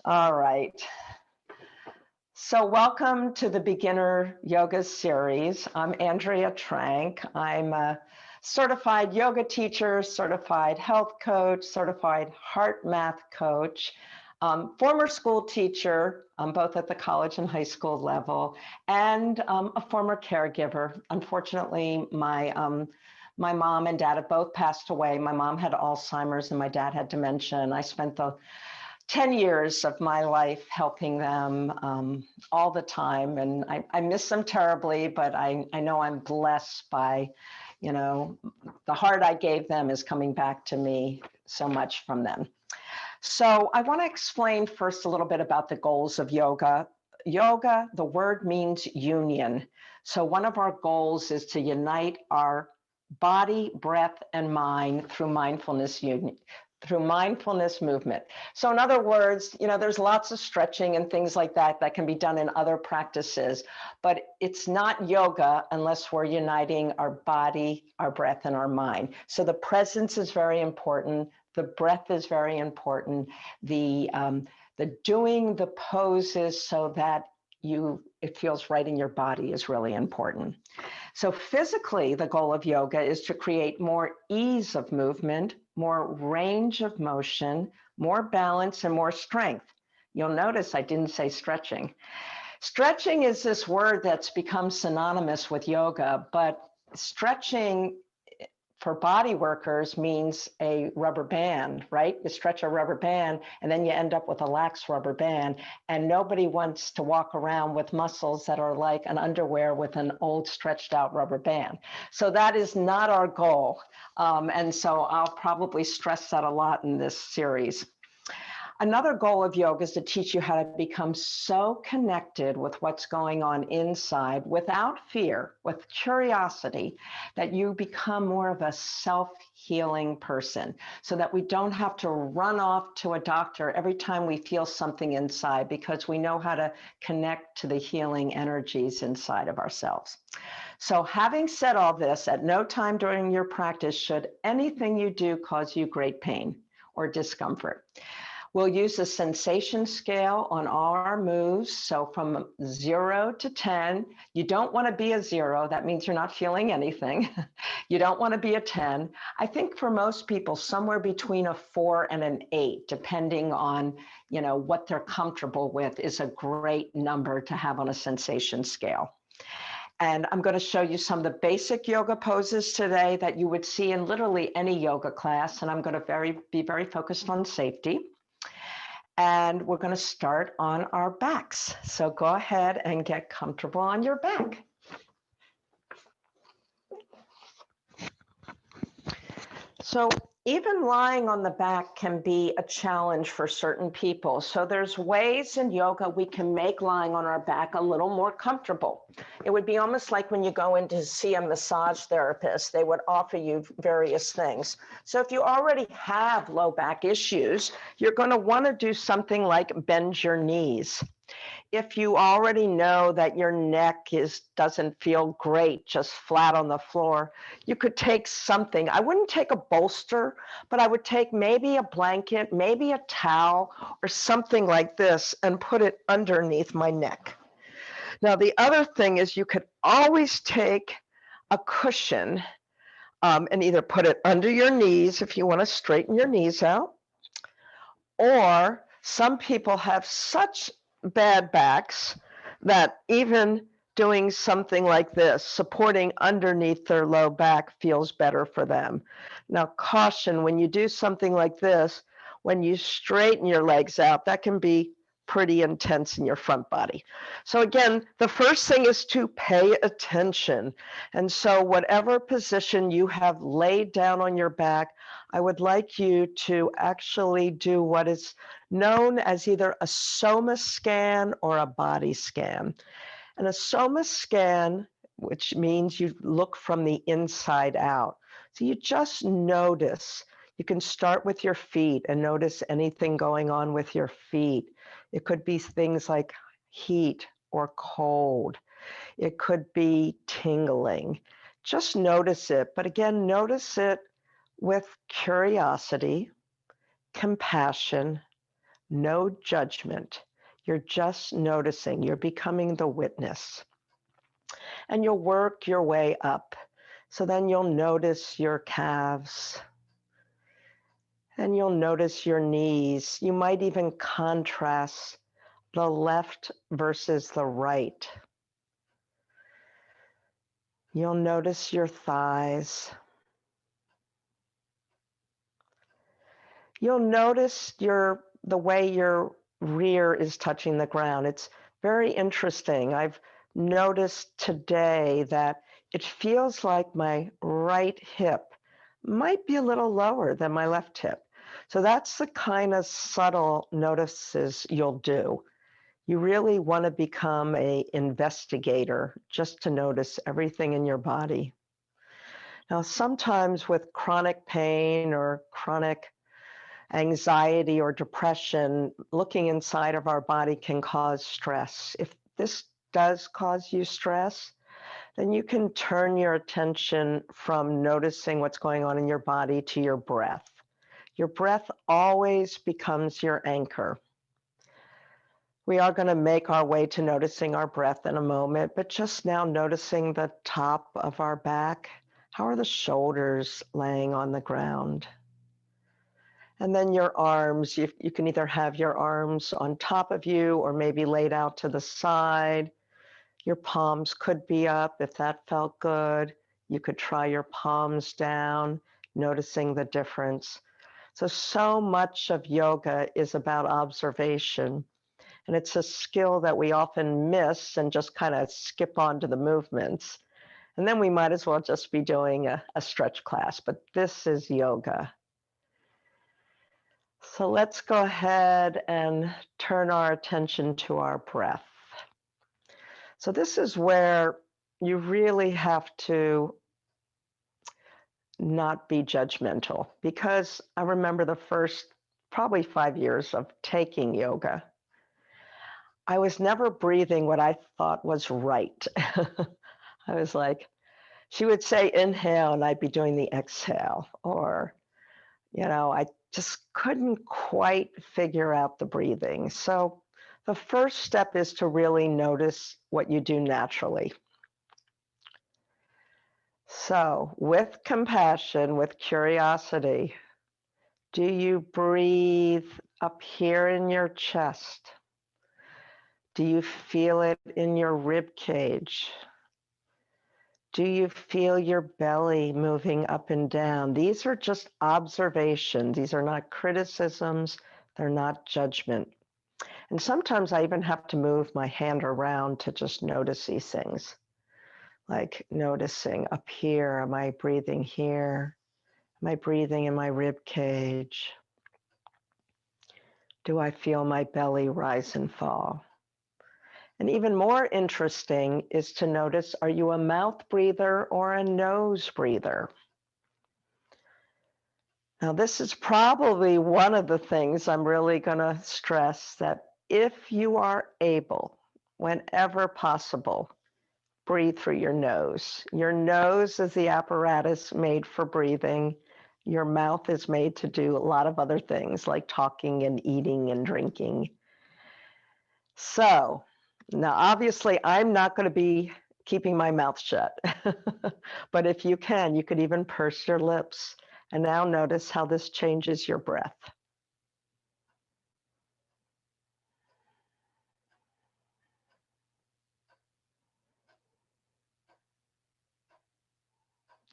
All right. So welcome to the Beginner Yoga Series. I'm Andrea Trank. I'm a certified yoga teacher, certified health coach, certified heart math coach, former school teacher, both at the college and high school level, and a former caregiver. Unfortunately, my mom and dad have both passed away. My mom had Alzheimer's and my dad had dementia, and I spent the 10 years of my life helping them all the time. And I miss them terribly, but I know I'm blessed by, the heart I gave them is coming back to me so much from them. So I want to explain first a little bit about the goals of yoga. Yoga, the word means union. So one of our goals is to unite our body, breath, and mind through mindfulness movement. So in other words, there's lots of stretching and things like that can be done in other practices, but it's not yoga unless we're uniting our body, our breath, and our mind. So the presence is very important. The breath is very important. The doing the poses so that it feels right in your body is really important. So physically, the goal of yoga is to create more ease of movement, more range of motion, more balance, and more strength. You'll notice I didn't say stretching. Stretching is this word that's become synonymous with yoga, but stretching for body workers means a rubber band, right? You stretch a rubber band and then you end up with a lax rubber band, and nobody wants to walk around with muscles that are like an underwear with an old stretched out rubber band. So that is not our goal. And so I'll probably stress that a lot in this series. Another goal of yoga is to teach you how to become so connected with what's going on inside without fear, with curiosity, that you become more of a self-healing person, so that we don't have to run off to a doctor every time we feel something inside, because we know how to connect to the healing energies inside of ourselves. So having said all this, at no time during your practice should anything you do cause you great pain or discomfort. We'll use a sensation scale on all our moves. So from 0 to 10, you don't want to be a 0. That means you're not feeling anything. You don't want to be a 10. I think for most people, somewhere between a 4 and an 8, depending on, what they're comfortable with, is a great number to have on a sensation scale. And I'm going to show you some of the basic yoga poses today that you would see in literally any yoga class. And I'm going to be very focused on safety. And we're going to start on our backs. So go ahead and get comfortable on your back. So even lying on the back can be a challenge for certain people. So there's ways in yoga we can make lying on our back a little more comfortable. It would be almost like when you go in to see a massage therapist, they would offer you various things. So if you already have low back issues, you're going to want to do something like bend your knees. If you already know that your neck doesn't feel great, just flat on the floor, you could take something. I wouldn't take a bolster, but I would take maybe a blanket, maybe a towel, or something like this and put it underneath my neck. Now, the other thing is you could always take a cushion and either put it under your knees if you want to straighten your knees out, or some people have such bad backs that even doing something like this, supporting underneath their low back, feels better for them. Now, caution, when you do something like this, when you straighten your legs out, that can be pretty intense in your front body. So again, the first thing is to pay attention. And so whatever position you have laid down on your back, I would like you to actually do what is known as either a soma scan or a body scan. And a soma scan, which means you look from the inside out. So you just notice. You can start with your feet and notice anything going on with your feet. It could be things like heat or cold. It could be tingling. Just notice it. But again, notice it with curiosity, compassion, No judgment. You're just noticing. You're becoming the witness. And you'll work your way up. So then you'll notice your calves. And you'll notice your knees. You might even contrast the left versus the right. You'll notice your thighs. You'll notice the way your rear is touching the ground. It's very interesting. I've noticed today that it feels like my right hip might be a little lower than my left hip. So that's the kind of subtle notices you'll do. You really want to become an investigator just to notice everything in your body. Now, sometimes with chronic pain or chronic anxiety or depression, looking inside of our body can cause stress. If this does cause you stress, then you can turn your attention from noticing what's going on in your body to your breath. Your breath always becomes your anchor. We are going to make our way to noticing our breath in a moment, but just now noticing the top of our back. How are the shoulders laying on the ground? And then your arms, you can either have your arms on top of you or maybe laid out to the side. Your palms could be up if that felt good. You could try your palms down, noticing the difference. So much of yoga is about observation. And it's a skill that we often miss and just kind of skip on to the movements. And then we might as well just be doing a stretch class, but this is yoga. So let's go ahead and turn our attention to our breath. So this is where you really have to not be judgmental, because I remember the first probably 5 years of taking yoga, I was never breathing what I thought was right. I was like, she would say inhale and I'd be doing the exhale, or I just couldn't quite figure out the breathing. So the first step is to really notice what you do naturally. So with compassion, with curiosity, do you breathe up here in your chest? Do you feel it in your rib cage? Do you feel your belly moving up and down? These are just observations. These are not criticisms. They're not judgment. And sometimes I even have to move my hand around to just notice these things. Like noticing up here, am I breathing here? Am I breathing in my rib cage? Do I feel my belly rise and fall? And even more interesting is to notice, are you a mouth breather or a nose breather? Now, this is probably one of the things I'm really going to stress, that if you are able, whenever possible, breathe through your nose. Your nose is the apparatus made for breathing. Your mouth is made to do a lot of other things like talking and eating and drinking. So, now obviously I'm not going to be keeping my mouth shut, but if you can, you could even purse your lips. And now notice how this changes your breath.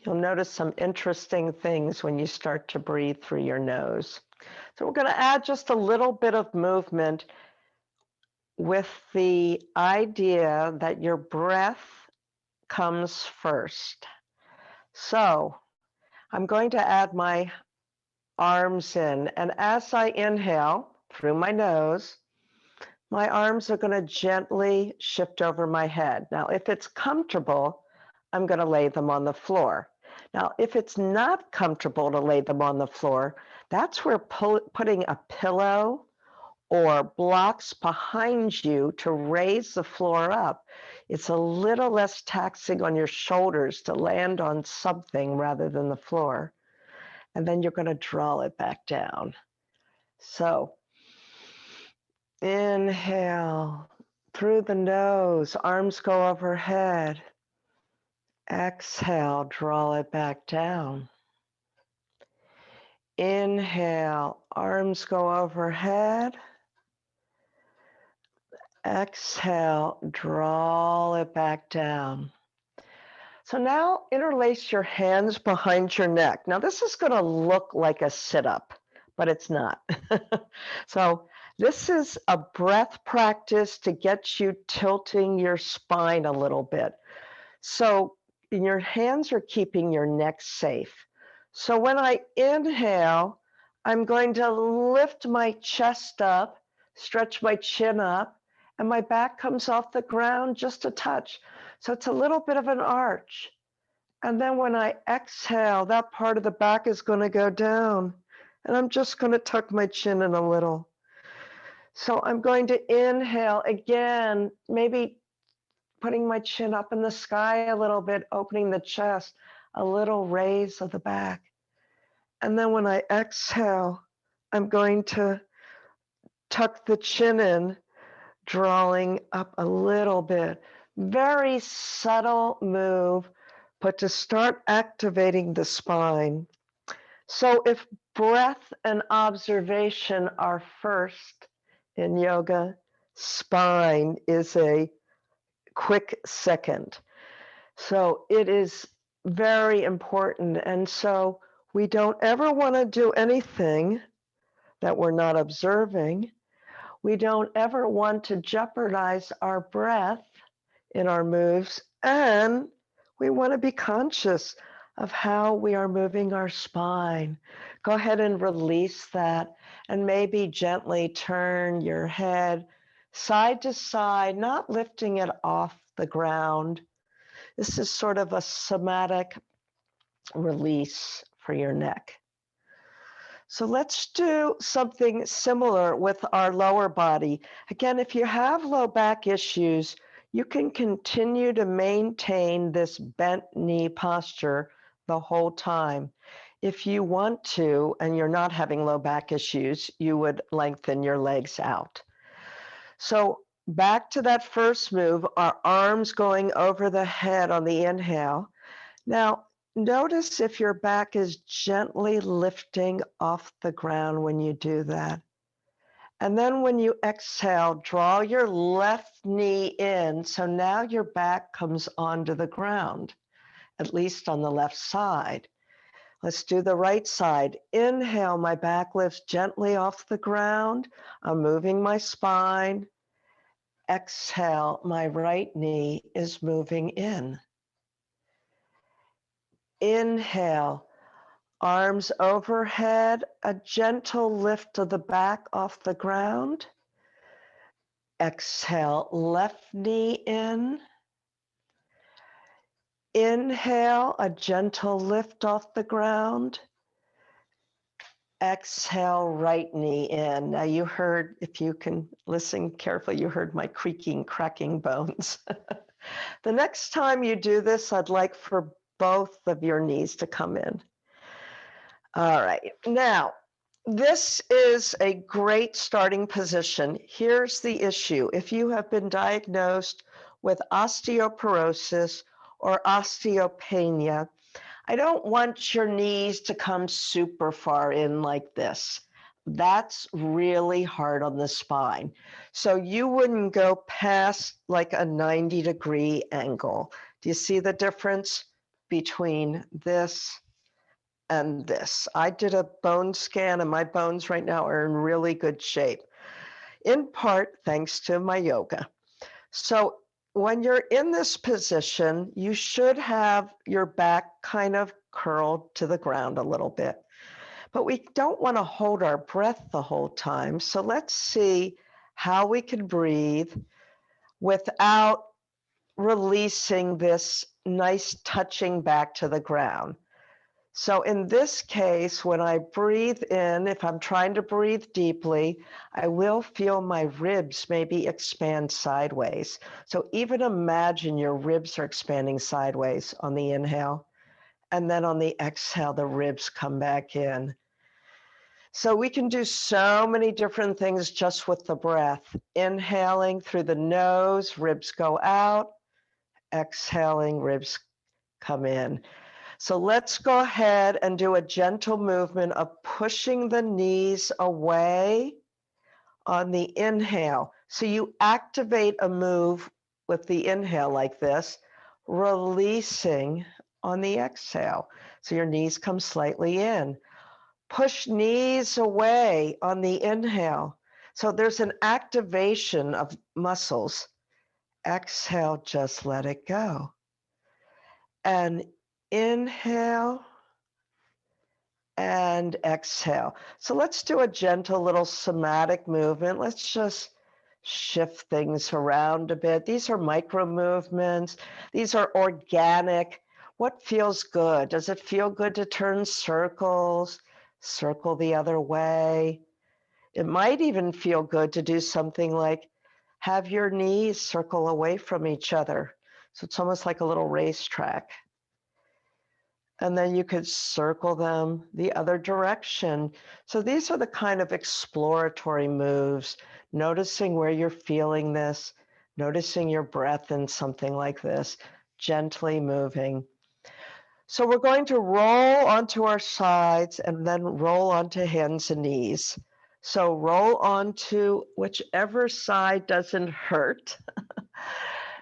You'll notice some interesting things when you start to breathe through your nose. So we're going to add just a little bit of movement with the idea that your breath comes first. So I'm going to add my arms in, and as I inhale through my nose, my arms are going to gently shift over my head. Now, if it's comfortable, I'm going to lay them on the floor. Now, if it's not comfortable to lay them on the floor, that's where putting a pillow or blocks behind you to raise the floor up, it's a little less taxing on your shoulders to land on something rather than the floor. And then you're going to draw it back down. So Inhale through the nose, arms go overhead. Exhale, draw it back down. Inhale, arms go overhead. Exhale, draw it back down. So now interlace your hands behind your neck. Now this is going to look like a sit-up, but it's not. So this is a breath practice to get you tilting your spine a little bit. So your hands are keeping your neck safe. So when I inhale, I'm going to lift my chest up, stretch my chin up, and my back comes off the ground just a touch. So it's a little bit of an arch. And then when I exhale, that part of the back is going to go down. And I'm just going to tuck my chin in a little. So I'm going to inhale again, maybe putting my chin up in the sky a little bit, opening the chest, a little raise of the back. And then when I exhale, I'm going to tuck the chin in, drawing up a little bit. Very subtle move, but to start activating the spine. So if breath and observation are first in yoga, spine is a quick second. So it is very important. And so we don't ever want to do anything that we're not observing. We don't ever want to jeopardize our breath in our moves. And we want to be conscious of how we are moving our spine. Go ahead and release that and maybe gently turn your head side to side, not lifting it off the ground. This is sort of a somatic release for your neck. So let's do something similar with our lower body. Again, if you have low back issues, you can continue to maintain this bent knee posture the whole time. If you want to, and you're not having low back issues, you would lengthen your legs out. So back to that first move, our arms going over the head on the inhale. Now, notice if your back is gently lifting off the ground when you do that. And then when you exhale, draw your left knee in. So now your back comes onto the ground, at least on the left side. Let's do the right side. Inhale, my back lifts gently off the ground. I'm moving my spine. Exhale, my right knee is moving in. Inhale, arms overhead, a gentle lift of the back off the ground. Exhale, left knee in. Inhale, a gentle lift off the ground. Exhale, right knee in. Now you heard, if you can listen carefully, you heard my creaking, cracking bones. The next time you do this, I'd like for both of your knees to come in. All right, now, this is a great starting position. Here's the issue. If you have been diagnosed with osteoporosis or osteopenia, I don't want your knees to come super far in like this. That's really hard on the spine. So you wouldn't go past like a 90-degree angle. Do you see the difference between this and this? I did a bone scan and my bones right now are in really good shape, in part thanks to my yoga. So when you're in this position, you should have your back kind of curled to the ground a little bit. But we don't want to hold our breath the whole time. So let's see how we can breathe without releasing this nice touching back to the ground. So in this case, when I breathe in, if I'm trying to breathe deeply, I will feel my ribs maybe expand sideways. So even imagine your ribs are expanding sideways on the inhale, and then on the exhale, the ribs come back in. So we can do so many different things just with the breath. Inhaling through the nose, ribs go out. Exhaling, ribs come in. So let's go ahead and do a gentle movement of pushing the knees away on the inhale. So you activate a move with the inhale like this, releasing on the exhale. So your knees come slightly in. Push knees away on the inhale. So there's an activation of muscles. Exhale, just let it go. And inhale and exhale. So let's do a gentle little somatic movement. Let's just shift things around a bit. These are micro movements. These are organic. What feels good? Does it feel good to turn circles? Circle the other way. It might even feel good to do something like have your knees circle away from each other. So it's almost like a little racetrack. And then you could circle them the other direction. So these are the kind of exploratory moves, noticing where you're feeling this, noticing your breath in something like this, gently moving. So we're going to roll onto our sides and then roll onto hands and knees. So roll onto whichever side doesn't hurt.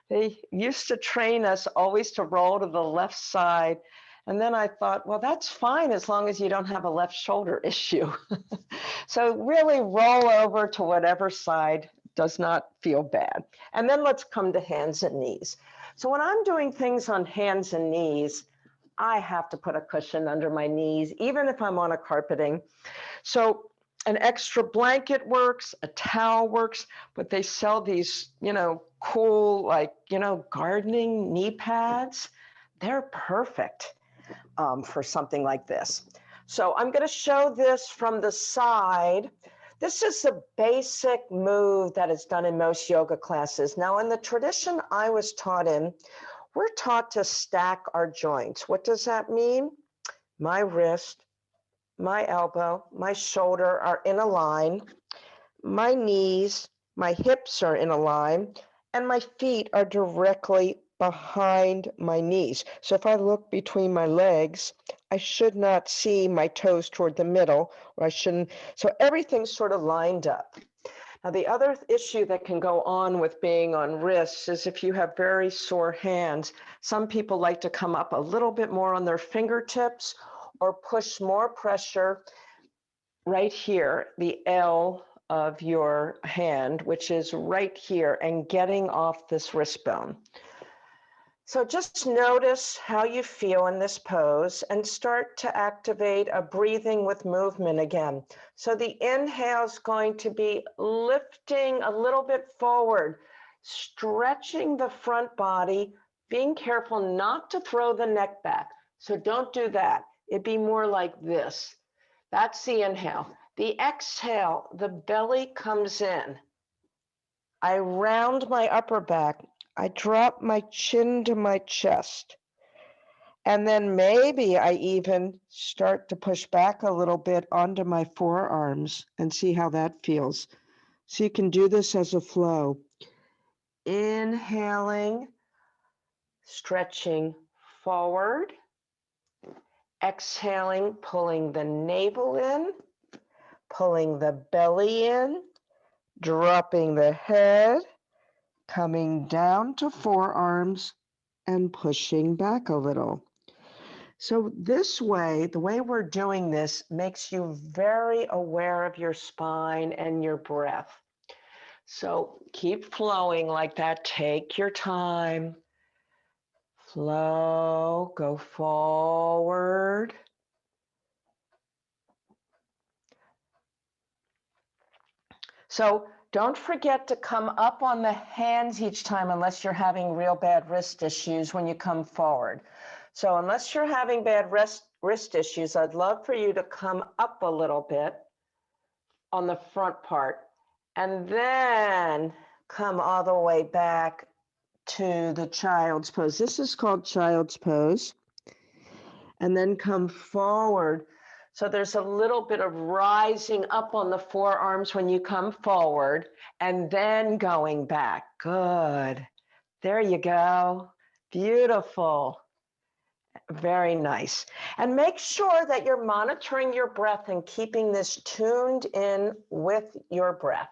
They used to train us always to roll to the left side. And then I thought, well, that's fine as long as you don't have a left shoulder issue. So really roll over to whatever side does not feel bad. And then let's come to hands and knees. So when I'm doing things on hands and knees, I have to put a cushion under my knees, even if I'm on a carpeting. So an extra blanket works, a towel works, but they sell these, cool, gardening knee pads. They're perfect for something like this. So I'm going to show this from the side. This is a basic move that is done in most yoga classes. Now, in the tradition I was taught in, we're taught to stack our joints. What does that mean? My wrist, my elbow, my shoulder are in a line. My knees, my hips are in a line, and my feet are directly behind my knees. So if I look between my legs, I should not see my toes toward the middle, or I shouldn't. So everything's sort of lined up. Now, the other issue that can go on with being on wrists is if you have very sore hands, some people like to come up a little bit more on their fingertips or push more pressure right here, the L of your hand, which is right here, and getting off this wrist bone. So just notice how you feel in this pose and start to activate a breathing with movement again. So the inhale is going to be lifting a little bit forward, stretching the front body, being careful not to throw the neck back. So don't do that. It'd be more like this. That's the inhale. The exhale, the belly comes in. I round my upper back. I drop my chin to my chest. And then maybe I even start to push back a little bit onto my forearms and see how that feels. So you can do this as a flow. Inhaling, stretching forward. Exhaling, pulling the navel in, pulling the belly in, dropping the head, coming down to forearms and pushing back a little. So this way, the way we're doing this makes you very aware of your spine and your breath. So keep flowing like that. Take your time. Flow, go forward. So don't forget to come up on the hands each time unless you're having real bad wrist issues when you come forward. So unless you're having bad wrist issues, I'd love for you to come up a little bit on the front part and then come all the way back to the child's pose. This is called child's pose. And then come forward. So there's a little bit of rising up on the forearms when you come forward and then going back. Good. There you go. Beautiful. Very nice. And make sure that you're monitoring your breath and keeping this tuned in with your breath.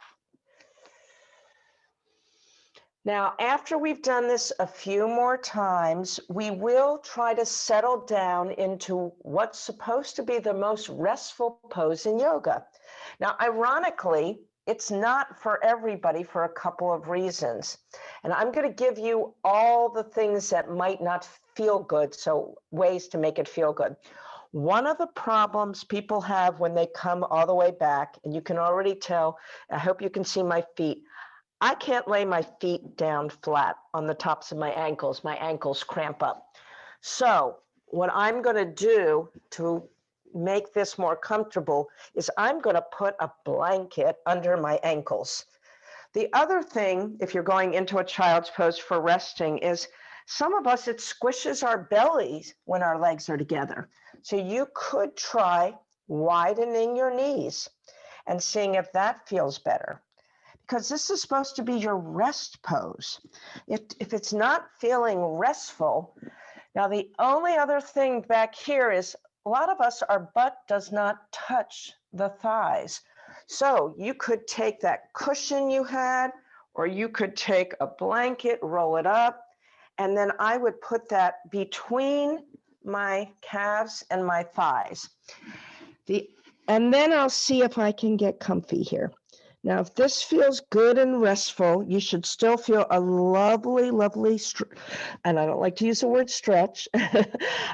Now, after we've done this a few more times, we will try to settle down into what's supposed to be the most restful pose in yoga. Now, ironically, it's not for everybody for a couple of reasons. And I'm going to give you all the things that might not feel good, so ways to make it feel good. One of the problems people have when they come all the way back, and you can already tell, I hope you can see my feet. I can't lay my feet down flat on the tops of my ankles. My ankles cramp up. So what I'm going to do to make this more comfortable is I'm going to put a blanket under my ankles. The other thing, if you're going into a child's pose for resting, is some of us, it squishes our bellies when our legs are together. So you could try widening your knees and seeing if that feels better. Because this is supposed to be your rest pose. If it's not feeling restful, now the only other thing back here is a lot of us, our butt does not touch the thighs. So you could take that cushion you had, or you could take a blanket, roll it up, and then I would put that between my calves and my thighs. And then I'll see if I can get comfy here. Now, if this feels good and restful, you should still feel a lovely, and I don't like to use the word stretch,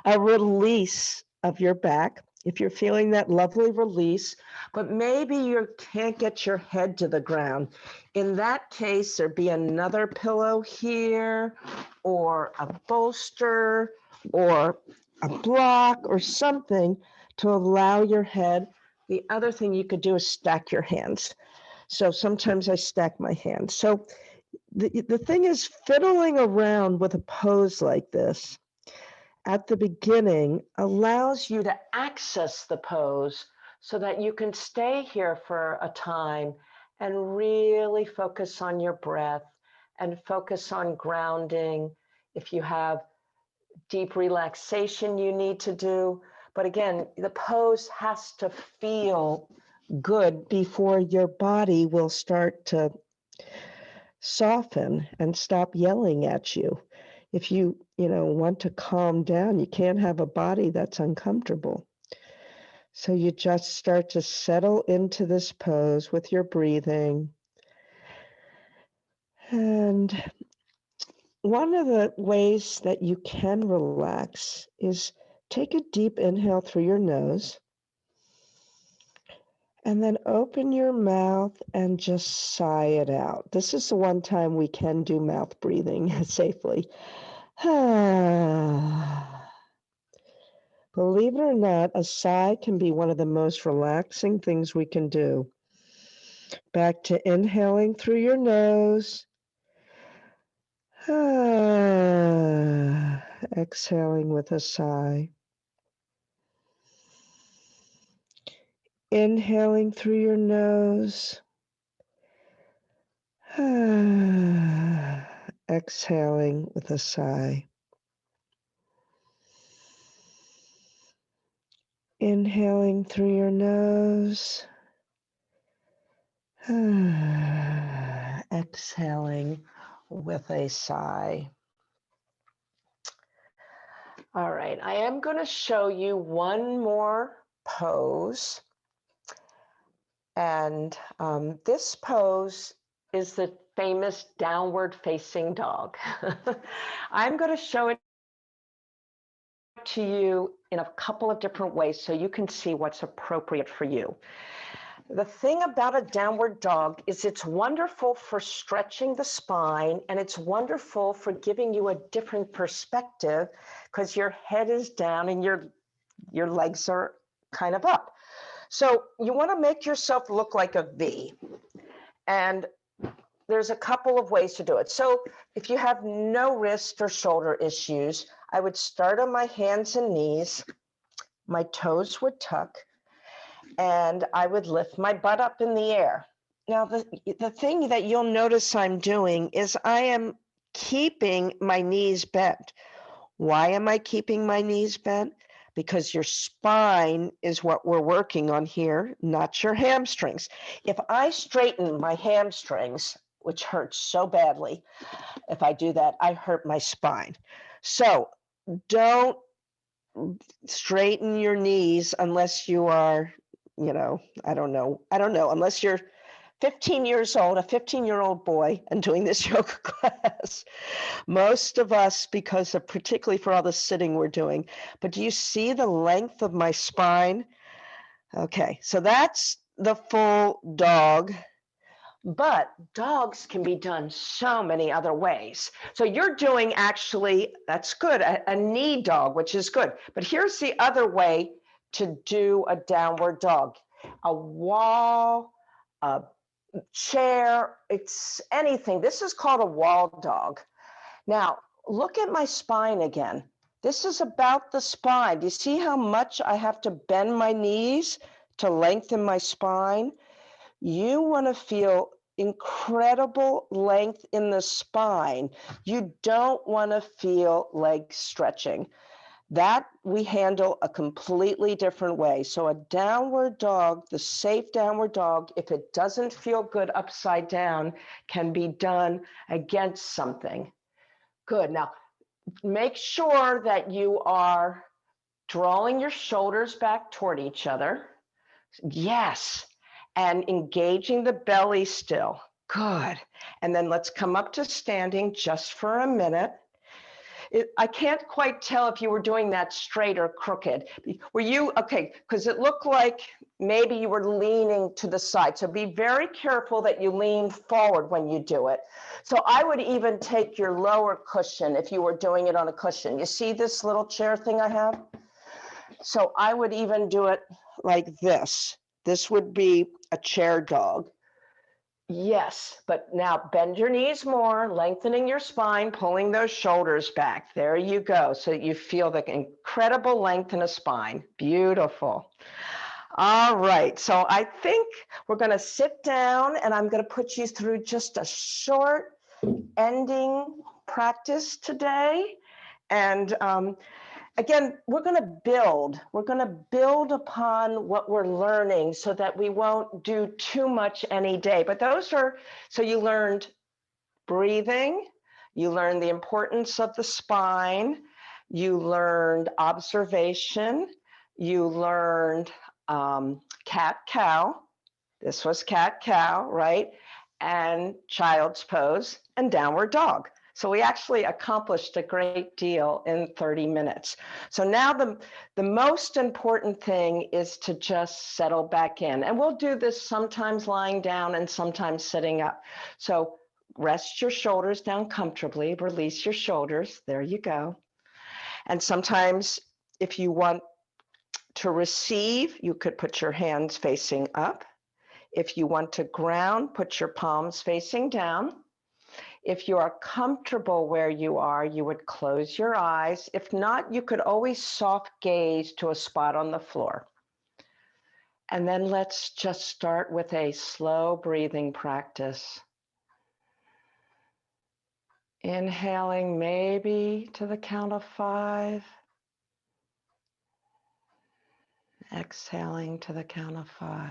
a release of your back. If you're feeling that lovely release, but maybe you can't get your head to the ground. In that case, there'd be another pillow here, or a bolster, or a block, or something to allow your head. The other thing you could do is stack your hands. So sometimes I stack my hands. So the thing is, fiddling around with a pose like this at the beginning allows you to access the pose so that you can stay here for a time and really focus on your breath and focus on grounding. If you have deep relaxation you need to do. But again, the pose has to feel good before your body will start to soften and stop yelling at you. If you want to calm down, you can't have a body that's uncomfortable. So you just start to settle into this pose with your breathing. And one of the ways that you can relax is take a deep inhale through your nose. And then open your mouth and just sigh it out. This is the one time we can do mouth breathing safely. Believe it or not, a sigh can be one of the most relaxing things we can do. Back to inhaling through your nose. Exhaling with a sigh. Inhaling through your nose. Exhaling with a sigh. Inhaling through your nose. Exhaling with a sigh. All right, I am going to show you one more pose. And this pose is the famous downward facing dog. I'm going to show it to you in a couple of different ways so you can see what's appropriate for you. The thing about a downward dog is it's wonderful for stretching the spine, and it's wonderful for giving you a different perspective because your head is down and your legs are kind of up. So you want to make yourself look like a V. And there's a couple of ways to do it. So if you have no wrist or shoulder issues, I would start on my hands and knees. My toes would tuck. and I would lift my butt up in the air. Now, the thing that you'll notice I'm doing is I am keeping my knees bent. Why am I keeping my knees bent? Because your spine is what we're working on here, not your hamstrings. If I straighten my hamstrings, which hurts so badly, if I do that, I hurt my spine. So don't straighten your knees unless you are, I don't know, unless you're 15 years old, a 15-year-old boy, and doing this yoga class. Most of us, because of particularly for all the sitting we're doing, but do you see the length of my spine? Okay, so that's the full dog. But dogs can be done so many other ways. So you're doing actually, that's good, a knee dog, which is good. But here's the other way to do a downward dog. A wall, a chair, it's anything. This is called a wall dog. Now, look at my spine again. This is about the spine. Do you see how much I have to bend my knees to lengthen my spine? You want to feel incredible length in the spine. You don't want to feel leg stretching. That we handle a completely different way. So a downward dog, the safe downward dog, if it doesn't feel good upside down, can be done against something. Good. Now, make sure that you are drawing your shoulders back toward each other. Yes. And engaging the belly still. Good. And then let's come up to standing just for a minute. I can't quite tell if you were doing that straight or crooked. Were you, okay, because it looked like maybe you were leaning to the side. So be very careful that you lean forward when you do it. So I would even take your lower cushion if you were doing it on a cushion. You see this little chair thing I have? So I would even do it like this. This would be a chair dog. Yes, but now bend your knees more, lengthening your spine, pulling those shoulders back. There you go. So you feel the incredible length in a spine. Beautiful. All right. So I think we're going to sit down and I'm going to put you through just a short ending practice today. And again, we're going to build upon what we're learning so that we won't do too much any day. But those are, so you learned breathing, you learned the importance of the spine, you learned observation, you learned cat-cow. This was cat-cow, right? And child's pose and downward dog. So we actually accomplished a great deal in 30 minutes. So now the most important thing is to just settle back in. And we'll do this sometimes lying down and sometimes sitting up. So rest your shoulders down comfortably, release your shoulders. There you go. And sometimes if you want to receive, you could put your hands facing up. If you want to ground, put your palms facing down. If you are comfortable where you are, you would close your eyes. If not, you could always soft gaze to a spot on the floor. And then let's just start with a slow breathing practice. Inhaling maybe to the count of 5. Exhaling to the count of 5.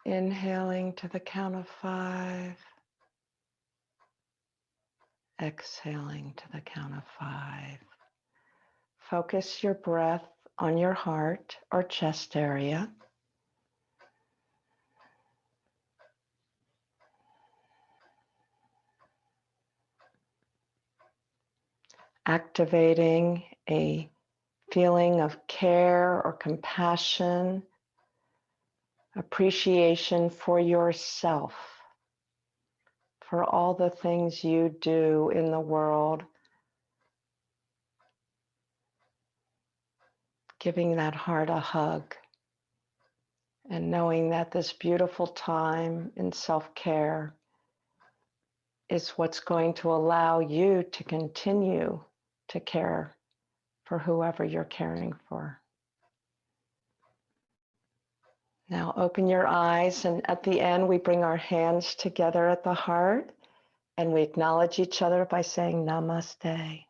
Inhaling to the count of 5. Exhaling to the count of 5. Focus your breath on your heart or chest area. Activating a feeling of care or compassion, appreciation for yourself, for all the things you do in the world, giving that heart a hug, and knowing that this beautiful time in self-care is what's going to allow you to continue to care for whoever you're caring for. Now open your eyes, and at the end, we bring our hands together at the heart and we acknowledge each other by saying namaste.